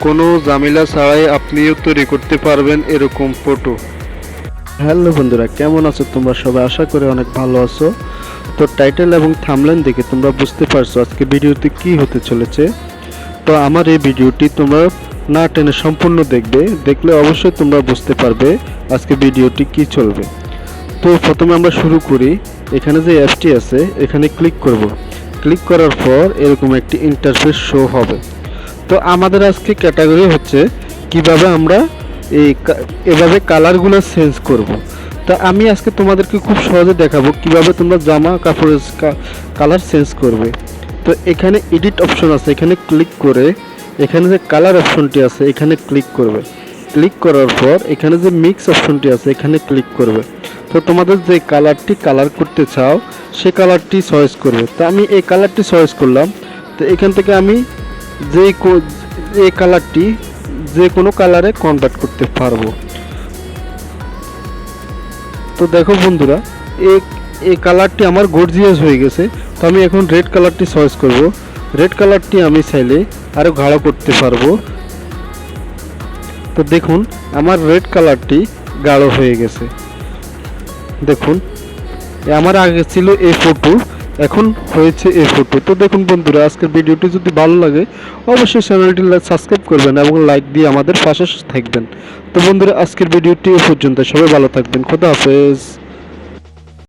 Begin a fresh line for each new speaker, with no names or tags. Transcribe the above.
কোনো ঝামেলা ছাড়াই আপনিও তৈরি করতে পারবেন এরকম ফটো।
হ্যালো বন্ধুরা, কেমন আছো তোমরা সবাই? আশা করি অনেক ভালো আছো। তো টাইটেল এবং থাম্বনেল দেখে তোমরা বুঝতে পারছো আজকে ভিডিওতে কি হতে চলেছে। তো আমার এই ভিডিওটি তোমরা না টেনে সম্পূর্ণ দেখলে অবশ্যই তোমরা বুঝতে পারবে আজকে ভিডিওটি কি চলবে। তো প্রথমে আমরা শুরু করি। এখানে যে অ্যাপটি আছে এখানে ক্লিক করব। ক্লিক করার পর এরকম একটি ইন্টারফেস শো হবে। তো আমাদের আজকে ক্যাটাগরি হচ্ছে কিভাবে আমরা এভাবে কালারগুলো চেঞ্জ করব। তা আমি আজকে তোমাদেরকে খুব সহজে দেখাবো কিভাবে তোমরা জামা কাপড়ের কালার চেঞ্জ করবে। তো এখানে এডিট অপশন আছে, এখানে ক্লিক করে এখানে যে কালার অপশনটি আছে এখানে ক্লিক করবে। ক্লিক করার পর এখানে যে মিক্স অপশনটি আছে এখানে ক্লিক করবে। তো তোমাদের যে কালারটি কালার করতে চাও সে কালারটি চয়েস করবে। তো আমি এই কালারটি চয়েস করলাম। তো এখান থেকে আমি এই কালারটি যে কোনো কালারে কনভার্ট করতে পারবো। তো দেখো বন্ধুরা, এই কালারটি আমার গর্জিয়াস হয়ে গেছে। তো আমি এখন রেড কালারটি চয়েস করব। রেড কালারটি আমি চাইলে আরও গাঢ় করতে পারবো। তো দেখুন আমার রেড কালারটি গাঢ় হয়ে গেছে। দেখুন আমার আগে ছিল এই ফটো, এখন হয়েছে এই ফটো। তো দেখুন বন্ধুরা, আজকের ভিডিওটি যদি ভালো লাগে অবশ্যই চ্যানেলটি সাবস্ক্রাইব করবেন এবং লাইক দিয়ে আমাদের পাশে থাকবেন। তো বন্ধুরা, আজকের ভিডিওটি এ পর্যন্ত। সবাই ভালো থাকবেন। খোদা হাফেজ।